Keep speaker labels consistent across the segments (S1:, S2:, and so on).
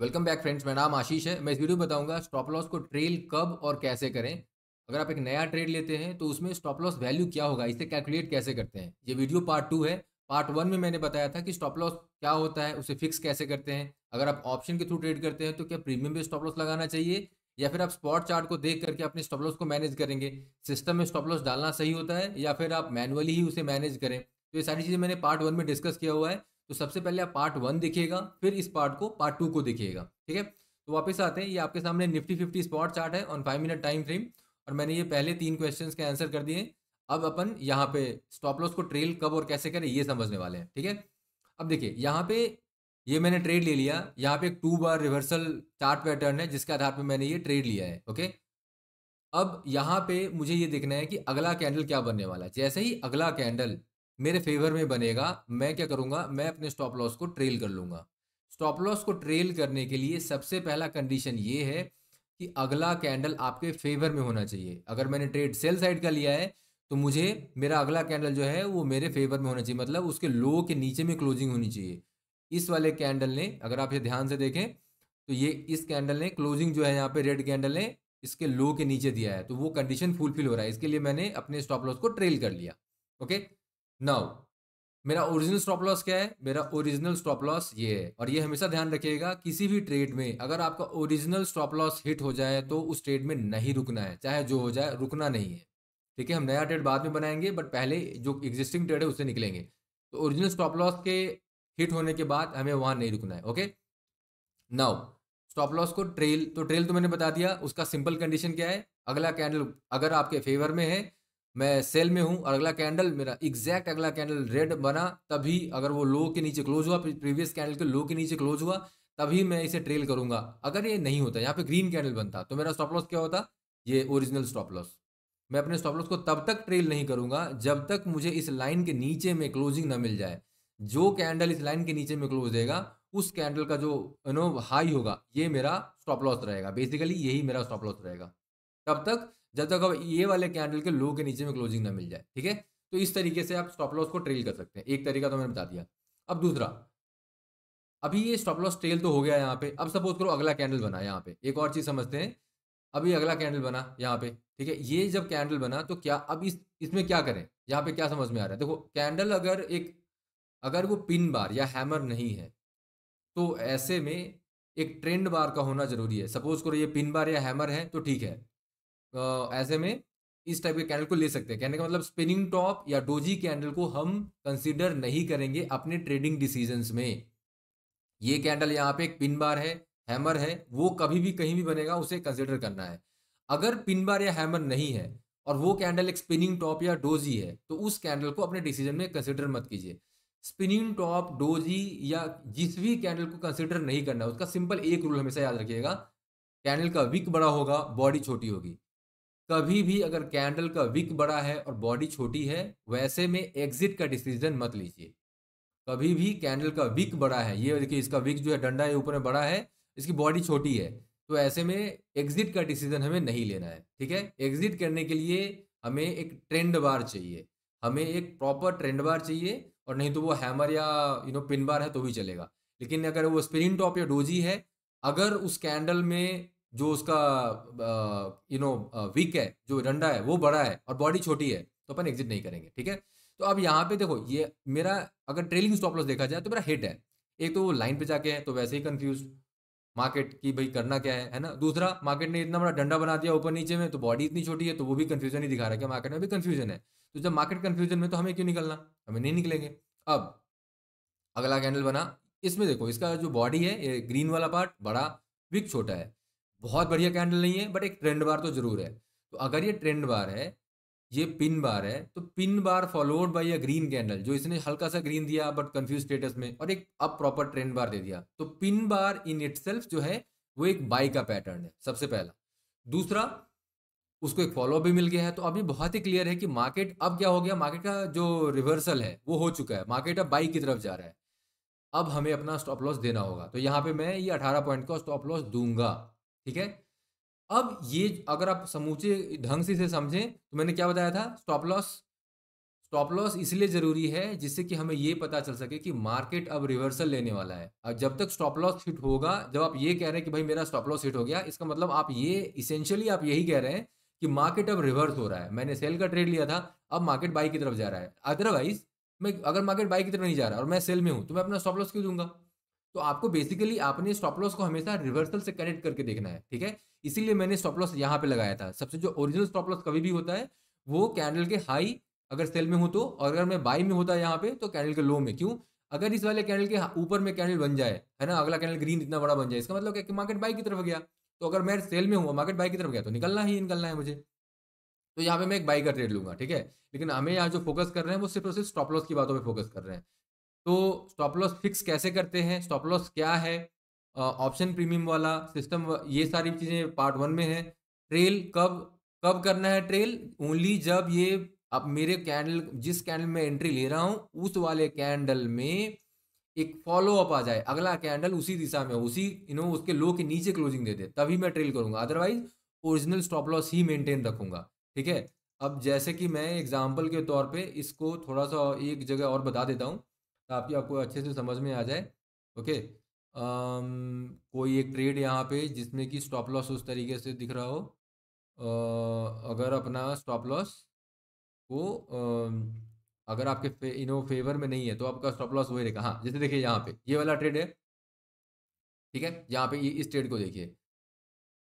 S1: Welcome back friends. मेरा नाम आशीष है। मैं इस वीडियो में बताऊंगा स्टॉप लॉस को ट्रेल कब और कैसे करें। अगर आप एक नया ट्रेड लेते हैं तो उसमें स्टॉप लॉस वैल्यू क्या होगा, इसे कैलकुलेट कैसे करते हैं। ये वीडियो पार्ट 2 है। पार्ट 1 में मैंने बताया था कि स्टॉप लॉस क्या होता है, उसे फिक्स कैसे करते हैं। अगर आप ऑप्शन के थ्रू ट्रेड करते हैं तो क्या प्रीमियम पे स्टॉप लॉस लगाना चाहिए या फिर आप स्पॉट चार्ट को देख करके अपने स्टॉप लॉस को मैनेज करेंगे। सिस्टम में स्टॉप लॉस डालना सही होता है या फिर आप मैनुअली ही उसे मैनेज करें। तो ये सारी चीज़ें मैंने पार्ट 1 में डिस्कस किया हुआ है। तो सबसे पहले आप पार्ट 1 देखिएगा, फिर इस पार्ट 2 को देखिएगा। ठीक है, तो वापस आते हैं। ये आपके सामने निफ्टी 50 स्पॉट चार्ट है ऑन 5 मिनट टाइम फ्रेम, और मैंने ये पहले 3 क्वेश्चंस के आंसर कर दिए। अब अपन यहाँ पे स्टॉप लॉस को ट्रेल कब और कैसे करें ये समझने वाले हैं। ठीक है, अब देखिए यहाँ पे ये मैंने ट्रेड ले लिया। यहाँ पे एक 2 बार रिवर्सल चार्ट पैटर्न है जिसके आधार पे मैंने ये ट्रेड लिया है। ओके, अब यहाँ पे मुझे ये देखना है कि अगला कैंडल क्या बनने वाला है। जैसे ही अगला कैंडल मेरे फेवर में बनेगा, मैं क्या करूंगा, मैं अपने स्टॉप लॉस को ट्रेल कर लूंगा। स्टॉप लॉस को ट्रेल करने के लिए सबसे पहला कंडीशन ये है कि अगला कैंडल आपके फेवर में होना चाहिए। अगर मैंने ट्रेड सेल साइड का लिया है तो मुझे मेरा अगला कैंडल जो है वो मेरे फेवर में होना चाहिए, मतलब उसके लो के नीचे में क्लोजिंग होनी चाहिए। इस वाले कैंडल ने, अगर आप ये ध्यान से देखें तो ये इस कैंडल ने क्लोजिंग जो है यहाँ पे रेड कैंडल ने इसके लो के नीचे दिया है, तो वो कंडीशन फुलफिल हो रहा है। इसके लिए मैंने अपने स्टॉप लॉस को ट्रेल कर लिया। ओके, नाउ मेरा ओरिजिनल स्टॉप लॉस क्या है? मेरा ओरिजिनल स्टॉप लॉस ये है। और ये हमेशा ध्यान रखिएगा, किसी भी ट्रेड में अगर आपका ओरिजिनल स्टॉप लॉस हिट हो जाए तो उस ट्रेड में नहीं रुकना है, चाहे जो हो जाए, रुकना नहीं है। ठीक है, हम नया ट्रेड बाद में बनाएंगे, बट पहले जो एग्जिस्टिंग ट्रेड है उससे निकलेंगे। तो ओरिजिनल स्टॉप लॉस के हिट होने के बाद हमें वहां नहीं रुकना है। ओके, नाउ स्टॉप लॉस को ट्रेल, तो ट्रेल तो मैंने बता दिया। उसका सिंपल कंडीशन क्या है? अगला कैंडल अगर आपके फेवर में है, मैं सेल में हूं और अगला कैंडल मेरा एग्जैक्ट अगला कैंडल रेड बना, तभी अगर वो लो के नीचे क्लोज हुआ, प्रीवियस कैंडल के लो के नीचे क्लोज हुआ, तभी मैं इसे ट्रेल करूंगा। अगर ये नहीं होता, यहाँ पे ग्रीन कैंडल बनता, तो मेरा स्टॉप लॉस क्या होता? ये ओरिजिनल स्टॉप लॉस। मैं अपने स्टॉप लॉस को तब तक ट्रेल नहीं करूंगा जब तक मुझे इस लाइन के नीचे में क्लोजिंग ना मिल जाए। जो कैंडल इस लाइन के नीचे में क्लोज देगा, उस कैंडल का जो हाई होगा, ये मेरा स्टॉप लॉस रहेगा। बेसिकली यही मेरा स्टॉप लॉस रहेगा तब तक, जब तक अब ये वाले कैंडल के लो के नीचे में क्लोजिंग ना मिल जाए। ठीक है, तो इस तरीके से आप स्टॉप लॉस को ट्रेल कर सकते हैं। एक तरीका तो मैंने बता दिया। अब दूसरा, अभी ये स्टॉप लॉस ट्रेल तो हो गया यहाँ पे। अब सपोज करो अगला कैंडल बना, यहाँ पे एक और चीज समझते हैं। अभी अगला कैंडल बना यहाँ पे, ठीक है, ये जब कैंडल बना तो क्या अब इसमें क्या करें? यहाँ पे क्या समझ में आ रहा है? देखो, कैंडल अगर वो पिन बार या हैमर नहीं है तो ऐसे में एक ट्रेंड बार का होना जरूरी है। सपोज करो ये पिन बार या हैमर है तो ठीक है, ऐसे में इस टाइप के कैंडल को ले सकते हैं। कहने का मतलब स्पिनिंग टॉप या डोजी कैंडल को हम कंसीडर नहीं करेंगे अपने ट्रेडिंग डिसीजंस में। ये कैंडल यहाँ पे एक पिन बार है, हैमर है, वो कभी भी कहीं भी बनेगा, उसे कंसिडर करना है। अगर पिन बार या हैमर नहीं है और वो कैंडल एक स्पिनिंग टॉप या डोजी है, तो उस कैंडल को अपने डिसीजन में कंसिडर मत कीजिए। स्पिनिंग टॉप, डोजी या जिस भी कैंडल को कंसिडर नहीं करना, उसका सिंपल एक रूल हमेशा याद रखिएगा। कैंडल का विक बड़ा होगा, बॉडी छोटी होगी। कभी भी अगर कैंडल का विक बड़ा है और बॉडी छोटी है, वैसे में एग्जिट का डिसीजन मत लीजिए। कभी भी कैंडल का विक बड़ा है, ये देखिए इसका विक जो है, डंडा है ऊपर में बड़ा है, इसकी बॉडी छोटी है, तो ऐसे में एग्जिट का डिसीजन हमें नहीं लेना है। ठीक है, एग्जिट करने के लिए हमें एक ट्रेंड बार चाहिए, हमें एक प्रॉपर ट्रेंड बार चाहिए, और नहीं तो वो हैमर या पिन बार है तो भी चलेगा। लेकिन अगर वो स्पिनिंग टॉप या डोजी है, अगर उस कैंडल में जो उसका विक है, जो डंडा है वो बड़ा है और बॉडी छोटी है, तो अपन एग्जिट नहीं करेंगे। ठीक है, तो अब यहाँ पे देखो, ये मेरा अगर ट्रेलिंग स्टॉप लॉस देखा जाए तो मेरा हिट है। एक तो वो लाइन पे जाके है तो वैसे ही कंफ्यूज मार्केट की, भाई करना क्या है ना। दूसरा, मार्केट ने इतना बड़ा डंडा बना दिया ऊपर नीचे में, तो बॉडी इतनी छोटी है, तो वो भी कंफ्यूजन ही दिखा रहा है कि मार्केट में भी कंफ्यूजन है। तो जब मार्केट कंफ्यूजन में, तो हमें क्यों निकलना? हमें नहीं निकलेंगे। अब अगला कैंडल बना, इसमें देखो इसका जो बॉडी है, ये ग्रीन वाला पार्ट बड़ा, विक छोटा है। बहुत बढ़िया कैंडल नहीं है, बट एक ट्रेंड बार तो जरूर है। तो अगर ये ट्रेंड बार है, ये पिन बार है, तो पिन बार फॉलोड बाय अ ग्रीन कैंडल, जो इसने हल्का सा ग्रीन दिया बट कंफ्यूज स्टेटस में, और एक अब प्रॉपर ट्रेंड बार दे दिया, तो पिन बार इन इटसेल्फ जो है वो एक बाई का पैटर्न है, सबसे पहला। दूसरा, उसको एक फॉलो भी मिल गया है। तो अभी बहुत ही क्लियर है कि मार्केट अब क्या हो गया, मार्केट का जो रिवर्सल है वो हो चुका है, मार्केट अब बाई की तरफ जा रहा है। अब हमें अपना स्टॉप लॉस देना होगा, तो यहाँ पे मैं ये 18 पॉइंट का स्टॉप लॉस दूंगा। ठीक है, अब ये अगर आप समूचे ढंग से इसे समझें, तो मैंने क्या बताया था? स्टॉप लॉस इसलिए ज़रूरी है जिससे कि हमें ये पता चल सके कि मार्केट अब रिवर्सल लेने वाला है। जब तक स्टॉप लॉस हिट होगा, जब आप ये कह रहे हैं कि भाई मेरा स्टॉप लॉस हिट हो गया, इसका मतलब आप ये इसेंशियली आप यही कह रहे हैं कि मार्केट अब रिवर्स हो रहा है। मैंने सेल का ट्रेड लिया था, अब मार्केट बाई की तरफ जा रहा है। अदरवाइज मैं अगर मार्केट बाई की तरफ नहीं जा रहा और मैं सेल में हूँ तो मैं अपना स्टॉप लॉस क्यों दूंगा? तो आपको बेसिकली आपने स्टॉप लॉस को हमेशा रिवर्सल से कनेक्ट करके देखना है, ठीक है? इसीलिए मैंने स्टॉप लॉस यहाँ पे लगाया था। सबसे जो ओरिजिनल स्टॉप लॉस कभी भी होता है वो कैंडल के हाई अगर सेल में हूं तो, और अगर मैं बाई में होता है यहाँ पे तो कैंडल के लो में। क्यों? अगर इस वाले कैंडल के ऊपर में कैंडल बन जाए, है ना, अगला कैंडल ग्रीन इतना बड़ा बन जाए, इसका मतलब क्या कि मार्केट बाई की तरफ गया। तो अगर मैं सेल में हूँ, मार्केट बाई की तरफ गया, तो निकलना ही निकलना है मुझे। तो यहाँ पे मैं एक बाई का ट्रेड लूंगा, ठीक है? लेकिन हमें यहाँ जो फोकस कर रहे हैं वो सिर्फ और सिर्फ स्टॉप लॉस की बातों पे फोकस कर रहे हैं। तो स्टॉप लॉस फिक्स कैसे करते हैं, स्टॉप लॉस क्या है, ऑप्शन प्रीमियम वाला सिस्टम, ये सारी चीजें पार्ट 1 में है। ट्रेल कब कब करना है? ट्रेल ओनली जब ये अब मेरे कैंडल, जिस कैंडल में एंट्री ले रहा हूं उस वाले कैंडल में एक फॉलो अप आ जाए, अगला कैंडल उसी दिशा में, उसी उसके लो के नीचे क्लोजिंग दे दे, तभी मैं ट्रेल करूंगा। अदरवाइज ओरिजिनल स्टॉप लॉस ही मेंटेन रखूंगा, ठीक है? अब जैसे कि मैं एग्जांपल के तौर पे इसको थोड़ा सा एक जगह और बता देता हूँ ताकि आपको अच्छे से समझ में आ जाए। ओके, कोई एक ट्रेड यहाँ पे जिसमें कि स्टॉप लॉस उस तरीके से दिख रहा हो। अगर अपना स्टॉप लॉस को अगर आपके फेवर में नहीं है तो आपका स्टॉप लॉस वही रहेगा। हाँ, जैसे देखिए यहाँ पे ये वाला ट्रेड है, ठीक है? यहाँ पे ये इस ट्रेड को देखिए,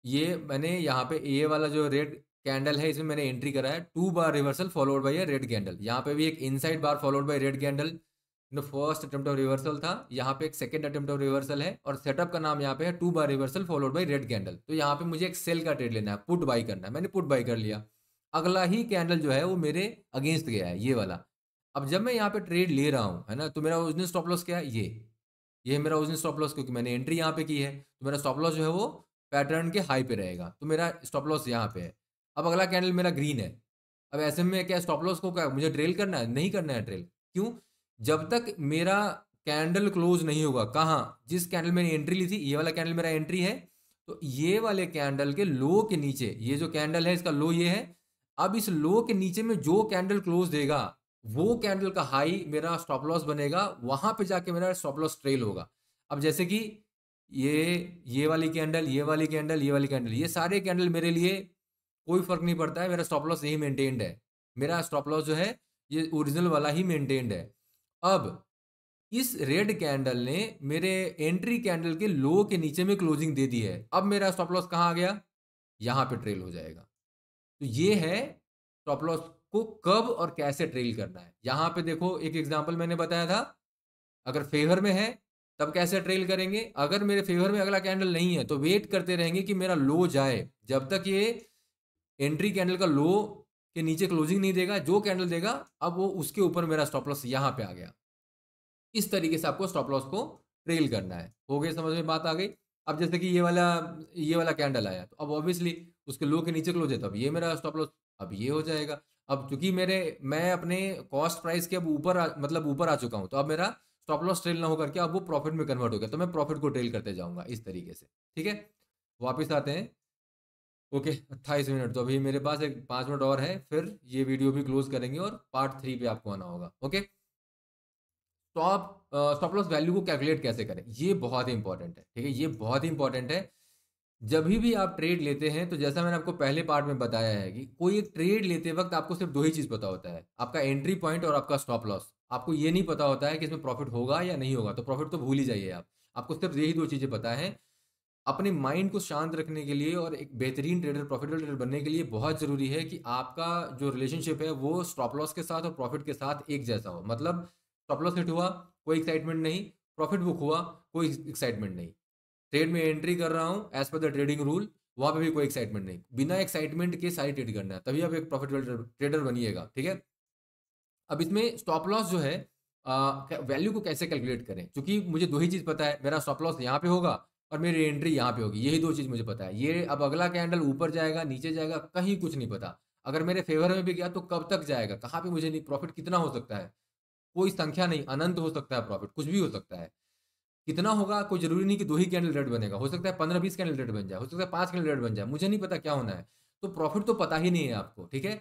S1: ये मैंने यहाँ पे ये वाला जो रेड कैंडल है इसमें मैंने एंट्री करा है, 2 bar reversal followed by a red candle. यहाँ पे भी एक inside bar followed by red candle, first attempt of reversal था, यहाँ पे एक सेकंड अटेम्प्ट ऑफ रिवर्सल है, और सेटअप का नाम यहाँ पे है 2 bar reversal followed by red candle. तो यहाँ पे मुझे एक सेल का ट्रेड लेना है, पुट बाई करना है, मैंने पुट बाई कर लिया। अगला ही कैंडल जो है वो मेरे अगेंस्ट गया है, ये वाला। अब जब मैं यहाँ पे ट्रेड ले रहा हूँ, है ना, तो मेरा ओरिजिनल स्टॉप लॉस क्या है? ये है मेरा ओरिजिनल स्टॉप लॉस, क्योंकि मैंने एंट्री यहाँ पे की है, तो मेरा स्टॉप लॉस जो है वो पैटर्न के हाई पे रहेगा, तो मेरा स्टॉप लॉस यहाँ पे है। अब अगला कैंडल मेरा ग्रीन है। अब ऐसे में क्या स्टॉप लॉस को क्या मुझे ट्रेल करना है? नहीं करना है ट्रेल। क्यों? जब तक मेरा कैंडल क्लोज नहीं होगा, कहाँ, जिस कैंडल मैंने एंट्री ली थी, ये वाला कैंडल मेरा एंट्री है, तो ये वाले कैंडल के लो के नीचे, ये जो कैंडल है इसका लो ये है। अब इस लो के नीचे में जो कैंडल क्लोज देगा वो कैंडल का हाई मेरा स्टॉप लॉस बनेगा, वहां पे जाके मेरा स्टॉप लॉस ट्रेल होगा। अब जैसे कि ये वाली कैंडल, ये वाली कैंडल, ये वाली कैंडल, ये सारे कैंडल मेरे लिए कोई फर्क नहीं पड़ता है, मेरा स्टॉप लॉस यही मेंटेन्ड है। मेरा स्टॉप लॉस जो है ये ओरिजिनल वाला ही मेंटेन्ड है। अब इस रेड कैंडल ने मेरे एंट्री कैंडल के लो के नीचे में क्लोजिंग दे दी है, अब मेरा स्टॉप लॉस कहाँ आ गया? यहां पे ट्रेल हो जाएगा। तो ये है स्टॉप लॉस को कब और कैसे ट्रेल करना है। यहां पे देखो एक एग्जांपल मैंने बताया था, अगर फेवर में है तब कैसे ट्रेल करेंगे, अगर मेरे फेवर में अगला कैंडल नहीं है तो वेट करते रहेंगे कि मेरा लो जाए। जब तक ये एंट्री कैंडल का लो के नीचे क्लोजिंग नहीं देगा, जो कैंडल देगा अब वो उसके ऊपर मेरा स्टॉप लॉस यहां पे आ गया। इस तरीके से आपको स्टॉप लॉस को ट्रेल करना है। हो गई समझ में, बात आ गई? अब जैसे कि ये वाला कैंडल आया, तो अब ऑब्वियसली उसके लो के नीचे क्लोज है, तो अब ये मेरा स्टॉप लॉस अब ये हो जाएगा। अब क्योंकि मैं अपने कॉस्ट प्राइस के अब मतलब ऊपर आ चुका हूं, तो अब मेरा स्टॉप लॉस ट्रेल ना होकर के अब वो प्रॉफिट में कन्वर्ट हो गया, तो मैं प्रॉफिट को ट्रेल करते जाऊंगा इस तरीके से, ठीक है? वापिस आते हैं। ओके, 28 मिनट, तो अभी मेरे पास एक 5 मिनट और है, फिर ये वीडियो भी क्लोज करेंगे और पार्ट 3 पे आपको आना होगा। ओके, स्टॉप लॉस वैल्यू को कैलकुलेट कैसे करें, ये बहुत ही इंपॉर्टेंट है, ठीक है? ये बहुत ही इंपॉर्टेंट है। जब भी आप ट्रेड लेते हैं तो जैसा मैंने आपको पहले पार्ट में बताया है कि कोई एक ट्रेड लेते वक्त आपको सिर्फ दो ही चीज पता होता है, आपका एंट्री पॉइंट और आपका स्टॉप लॉस। आपको ये नहीं पता होता है कि इसमें प्रॉफिट होगा या नहीं होगा, तो प्रॉफिट तो भूल ही जाइए आप। आपको सिर्फ यही दो चीजें पता है। अपने माइंड को शांत रखने के लिए और एक बेहतरीन ट्रेडर, प्रॉफिटेबल ट्रेडर बनने के लिए बहुत जरूरी है कि आपका जो रिलेशनशिप है वो स्टॉप लॉस के साथ और प्रॉफिट के साथ एक जैसा हो। मतलब स्टॉप लॉस हिट हुआ, कोई एक्साइटमेंट नहीं, प्रॉफिट बुक हुआ, कोई एक्साइटमेंट नहीं। ट्रेड में एंट्री कर रहा हूं as per the trading rule, वहां पे भी कोई एक्साइटमेंट नहीं, बिना एक्साइटमेंट के सारी ट्रेड करना है, तभी आप एक प्रॉफिटेबल ट्रेडर बनिएगा, ठीक है? अब इसमें स्टॉप लॉस जो है, वैल्यू को कैसे कैलकुलेट करें, क्योंकि मुझे दो ही चीज पता है, मेरा स्टॉप लॉस यहाँ पे होगा और मेरी एंट्री यहाँ पे होगी, यही दो चीज मुझे पता है। ये अब अगला कैंडल ऊपर जाएगा नीचे जाएगा कहीं कुछ नहीं पता। अगर मेरे फेवर में भी गया तो कब तक जाएगा, कहाँ पे, मुझे नहीं, प्रॉफिट कितना हो सकता है, कोई संख्या नहीं, अनंत हो सकता है प्रॉफिट, कुछ भी हो सकता है। कितना होगा कोई जरूरी नहीं कि दो ही कैंडल रेड बनेगा, हो सकता है 15-20 कैंडल रेड बन जाए, हो सकता है 5 कैंडल रेड बन जाए, मुझे नहीं पता क्या होना है। तो प्रॉफिट तो पता ही नहीं है आपको, ठीक है?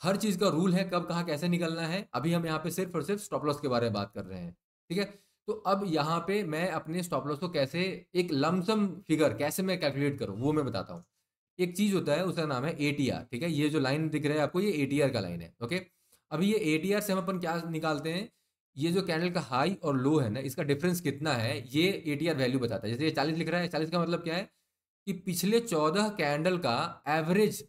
S1: हर चीज का रूल है, कब कहाँ कैसे निकलना है। अभी हम यहाँ पे सिर्फ और सिर्फ स्टॉप लॉस के बारे में बात कर रहे हैं, ठीक है। तो अब यहाँ पे मैं अपने स्टॉप लॉस को कैसे, एक लमसम फिगर कैसे मैं कैलकुलेट करूँ वो मैं बताता हूँ। एक चीज होता है, उसका नाम है एटीआर, ठीक है। ये जो लाइन दिख रहा है आपको, ये एटीआर का लाइन है, ओके। अभी ये एटीआर से हम अपन क्या निकालते हैं, ये जो कैंडल का हाई और लो है ना, इसका डिफरेंस कितना है, ये एटीआर वैल्यू बताता है। जैसे ये 40 लिख रहा है, 40 का मतलब क्या है कि पिछले 14 कैंडल का एवरेज,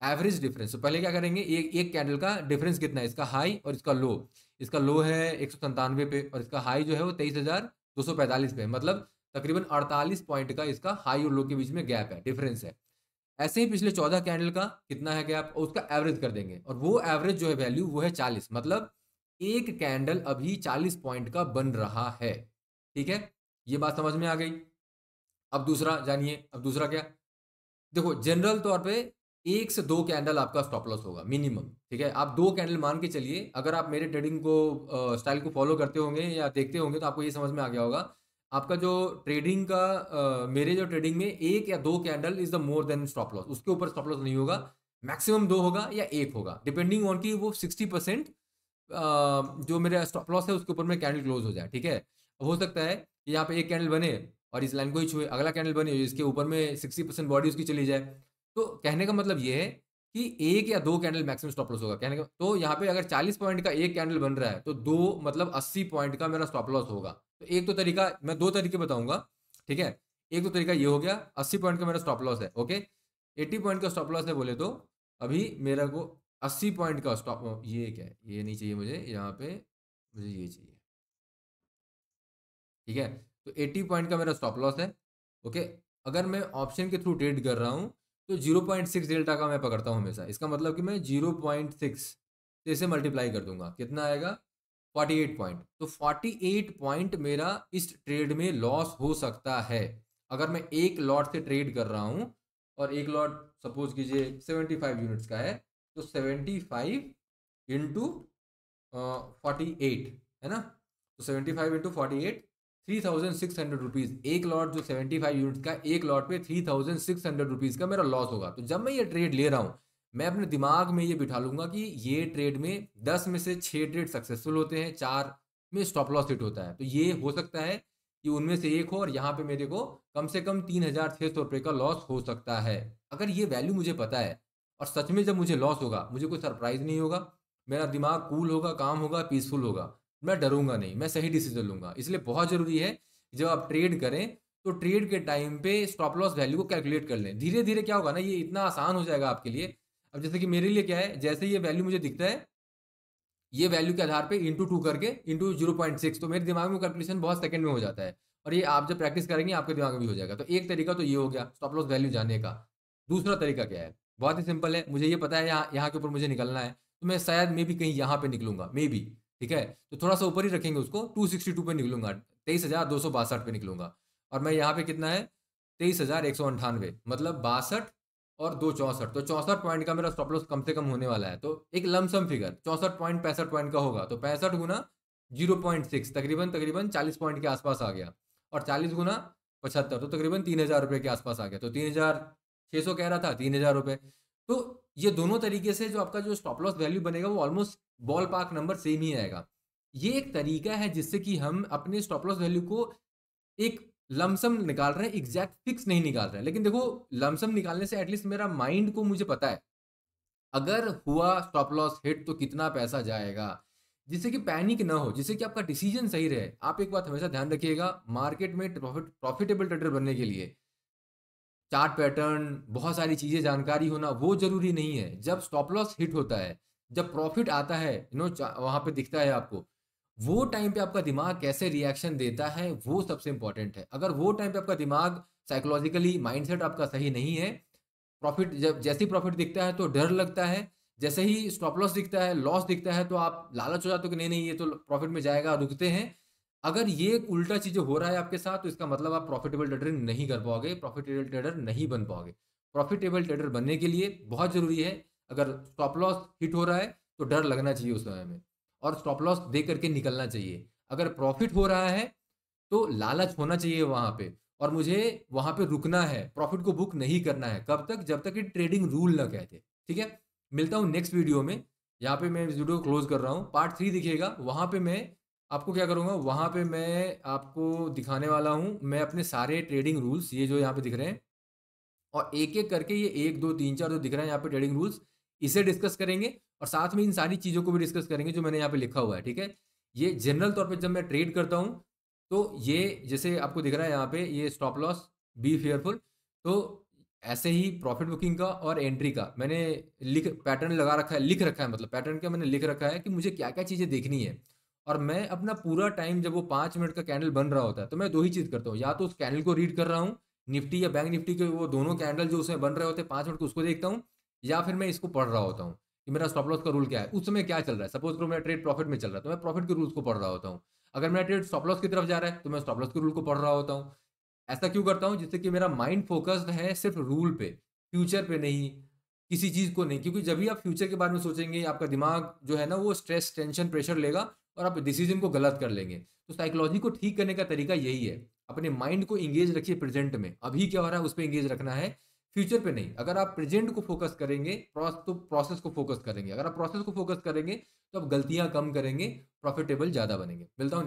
S1: एवरेज डिफरेंस। तो पहले क्या करेंगे, एक कैंडल का डिफरेंस कितना है, इसका हाई और इसका लो। इसका लो है 197 पे और इसका हाई जो है वो 23,245 पे, मतलब तकरीबन 48 पॉइंट का इसका हाई और लो के बीच में गैप है, डिफरेंस है। ऐसे ही पिछले 14 कैंडल का कितना है गैप, और उसका एवरेज कर देंगे, और वो एवरेज जो है वैल्यू वो है 40, मतलब एक कैंडल अभी 40 पॉइंट का बन रहा है, ठीक है। ये बात समझ में आ गई। अब दूसरा जानिए, अब दूसरा क्या। देखो जनरल तौर पे एक से दो कैंडल आपका स्टॉप लॉस होगा मिनिमम, ठीक है। आप दो कैंडल मान के चलिए। अगर आप मेरे ट्रेडिंग को स्टाइल को फॉलो करते होंगे या देखते होंगे तो आपको ये समझ में आ गया होगा। आपका जो ट्रेडिंग का मेरे जो ट्रेडिंग में एक या दो candle is the more than stop loss, उसके ऊपर स्टॉप लॉस नहीं होगा। मैक्सिमम दो होगा या एक होगा, डिपेंडिंग ऑन की वो 60% जो मेरा स्टॉप लॉस है उसके ऊपर में कैंडल क्लोज हो जाए, ठीक है। हो सकता है कि यहाँ पे एक कैंडल बने और इस लाइन को ही छुए, अगला कैंडल बने इसके ऊपर में 60% बॉडी उसकी चली जाए। तो कहने का मतलब ये है कि एक या दो कैंडल मैक्सिमम स्टॉप लॉस होगा, कहने का। तो यहाँ पे अगर 40 पॉइंट का एक कैंडल बन रहा है तो दो मतलब 80 पॉइंट का मेरा स्टॉप लॉस होगा। तो एक तो तरीका, मैं दो तरीके बताऊंगा, ठीक है। एक तो तरीका ये हो गया, 80 पॉइंट का मेरा स्टॉप लॉस है, ओके। 80 पॉइंट का स्टॉप लॉस है बोले तो अभी मेरा को 80 पॉइंट का स्टॉप, ये क्या है, ये नहीं चाहिए मुझे यहाँ पे, मुझे ये चाहिए, ठीक है। तो 80 पॉइंट का मेरा स्टॉप लॉस है, ओके। अगर मैं ऑप्शन के थ्रू ट्रेड कर रहा हूँ तो 0.6 डेल्टा का मैं पकड़ता हूँ हमेशा। इसका मतलब कि मैं 0.6 से इसे मल्टीप्लाई कर दूंगा, कितना आएगा 48 पॉइंट। तो 48 पॉइंट मेरा इस ट्रेड में लॉस हो सकता है अगर मैं एक लॉट से ट्रेड कर रहा हूँ। और एक लॉट सपोज कीजिए 75 यूनिट्स का है, तो 75 इंटू 48 है ना। तो 75 इंटू 48, 3,600 रुपीज एक लॉट, जो 75 यूनिट्स का एक लॉट पे 3,600 रुपीज का मेरा लॉस होगा। तो जब मैं ये ट्रेड ले रहा हूं, मैं अपने दिमाग में ये बिठा लूंगा कि ये ट्रेड में 10 में से 6 ट्रेड सक्सेसफुल होते हैं, 4 में स्टॉप लॉस हिट होता है। तो ये हो सकता है कि उनमें से एक हो, और यहाँ पे मेरे को कम से कम 3,600 रुपये का लॉस हो सकता है। अगर ये वैल्यू मुझे पता है और सच में जब मुझे लॉस होगा, मुझे कोई सरप्राइज नहीं होगा, मेरा दिमाग कूल होगा, काम होगा, पीसफुल होगा, मैं डरूंगा नहीं, मैं सही डिसीजन लूंगा। इसलिए बहुत जरूरी है जब आप ट्रेड करें तो ट्रेड के टाइम पे स्टॉप लॉस वैल्यू को कैलकुलेट कर लें। धीरे धीरे क्या होगा ना, ये इतना आसान हो जाएगा आपके लिए। अब जैसे कि मेरे लिए क्या है, जैसे ये वैल्यू मुझे दिखता है, ये वैल्यू के आधार पे इंटू 2 करके इंटू 0.6, तो मेरे दिमाग में कैलकुलेशन बहुत सेकंड में हो जाता है। और ये आप जब प्रैक्टिस करेंगे आपके दिमाग में भी हो जाएगा। तो एक तरीका तो ये हो गया स्टॉप लॉस वैल्यू जानने का। दूसरा तरीका क्या है, बहुत ही सिंपल है। मुझे ये पता है यहाँ यहाँ के ऊपर मुझे निकलना है, तो मैं शायद मे भी कहीं यहाँ पे निकलूंगा, मे भी, ठीक है। तो थोड़ा सा ऊपर ही रखेंगे उसको, 262 पे निकलूंगा, 23,262 पे निकलूंगा। और मैं यहाँ पे कितना है, 23,198, मतलब 62 और 2 64, तो 64 पॉइंट का मेरा स्टॉप लॉस कम से कम होने वाला है। तो एक लमसम फिगर 64 पॉइंट 65 पॉइंट का होगा, तो 65 गुना 0.6 तकरीबन तकरीबन 40 पॉइंट के आसपास आ गया। और 40 गुना 75 तो तकरीबन 3,000 रुपये के आसपास आ गया। तो 3,600 कह रहा था, 3,000 रुपये। तो ये दोनों तरीके से जो आपका जो स्टॉप लॉस वैल्यू बनेगा वो almost ballpark number same ही आएगा। ये एक तरीका है जिससे कि हम अपने स्टॉप लॉस वैल्यू को एक लमसम निकाल रहे हैं, एग्जैक्ट फिक्स नहीं निकाल रहे हैं। लेकिन देखो, लमसम निकालने से एटलीस्ट मेरा माइंड को मुझे पता है अगर हुआ स्टॉप लॉस हिट तो कितना पैसा जाएगा, जिससे कि पैनिक ना हो, जिससे कि आपका डिसीजन सही रहे। आप एक बात हमेशा ध्यान रखिएगा, मार्केट में प्रॉफिटेबल ट्रेडर बनने के लिए चार्ट पैटर्न, बहुत सारी चीजें जानकारी होना वो जरूरी नहीं है। जब स्टॉप लॉस हिट होता है, जब प्रॉफिट आता है, वहां पे दिखता है आपको, वो टाइम पे आपका दिमाग कैसे रिएक्शन देता है वो सबसे इंपॉर्टेंट है। अगर वो टाइम पे आपका दिमाग साइकोलॉजिकली माइंडसेट आपका सही नहीं है, प्रॉफिट जब जैसे ही प्रॉफिट दिखता है तो डर लगता है, जैसे ही स्टॉप लॉस दिखता है, लॉस दिखता है, तो आप लालच हो जाते हो कि नहीं नहीं ये तो प्रॉफिट में जाएगा, रुकते हैं। अगर ये उल्टा चीजें हो रहा है आपके साथ, तो इसका मतलब आप प्रॉफिटेबल ट्रेडर नहीं कर पाओगे, प्रॉफिटेबल ट्रेडर नहीं बन पाओगे। प्रॉफिटेबल ट्रेडर बनने के लिए बहुत जरूरी है, अगर स्टॉप लॉस हिट हो रहा है तो डर लगना चाहिए उस समय में, और स्टॉप लॉस दे करके निकलना चाहिए। अगर प्रॉफिट हो रहा है तो लालच होना चाहिए वहां पे, और मुझे वहां पे रुकना है, प्रॉफिट को बुक नहीं करना है। कब तक, जब तक कि ट्रेडिंग रूल ना कहते, ठीक है। मिलता हूँ नेक्स्ट वीडियो में। यहाँ पे मैं इस वीडियो को क्लोज कर रहा हूँ। पार्ट 3 दिखेगा, वहाँ पे मैं आपको क्या करूँगा, वहाँ पे मैं आपको दिखाने वाला हूँ मैं अपने सारे ट्रेडिंग रूल्स, ये जो यहाँ पे दिख रहे हैं, और एक-एक करके ये 1, 2, 3, 4 जो दिख रहा है यहाँ पे ट्रेडिंग रूल्स, इसे डिस्कस करेंगे और साथ में इन सारी चीज़ों को भी डिस्कस करेंगे जो मैंने यहाँ पे लिखा हुआ है, ठीक है? ये जनरल तौर पे जब मैं ट्रेड करता हूँ, तो ये जैसे आपको दिख रहा है यहाँ पे ये स्टॉप लॉस, बी फेयरफुल, तो ऐसे ही प्रॉफिट बुकिंग का और एंट्री का मैंने पैटर्न लगा रखा है, लिख रखा है, मतलब पैटर्न क्या मैंने लिख रखा है कि मुझे क्या-क्या चीज़ें देखनी है। और मैं अपना पूरा टाइम जब वो 5 मिनट का कैंडल बन रहा होता है, तो मैं 2 ही चीज़ करता हूँ, या तो उस कैंडल को रीड कर रहा हूँ, निफ्टी या बैंक निफ्टी के वो दोनों कैंडल जो उसमें बन रहे होते हैं 5 मिनट को, उसको देखता हूँ, या फिर मैं इसको पढ़ रहा होता हूँ कि मेरा स्टॉप लॉस का रूल क्या है, उस समय क्या चल रहा है। सपोज करो मेरा ट्रेड प्रॉफिट में चल रहा है, तो मैं प्रॉफिट के रूल्स को पढ़ रहा होता हूँ। अगर मेरा ट्रेड स्टॉप लॉस की तरफ जा रहा है, तो मैं स्टॉप लॉस के रूल को पढ़ रहा होता हूँ। ऐसा क्यों करता हूँ? जिससे कि मेरा माइंड फोकस्ड है सिर्फ रूल पे, फ्यूचर पे नहीं, किसी चीज़ को नहीं। क्योंकि जब भी आप फ्यूचर के बारे में सोचेंगे, आपका दिमाग जो है ना वो स्ट्रेस, टेंशन, प्रेशर लेगा और आप डिसीजन को गलत कर लेंगे। तो साइकोलॉजी को ठीक करने का तरीका यही है, अपने माइंड को एंगेज रखिए प्रेजेंट में, अभी क्या हो रहा है उस पे एंगेज रखना है, फ्यूचर पे नहीं। अगर आप प्रेजेंट को फोकस करेंगे, तो प्रोसेस को फोकस करेंगे। अगर आप प्रोसेस को फोकस करेंगे, तो आप गलतियां कम करेंगे, प्रॉफिटेबल ज़्यादा बनेंगे। मिलता हूँ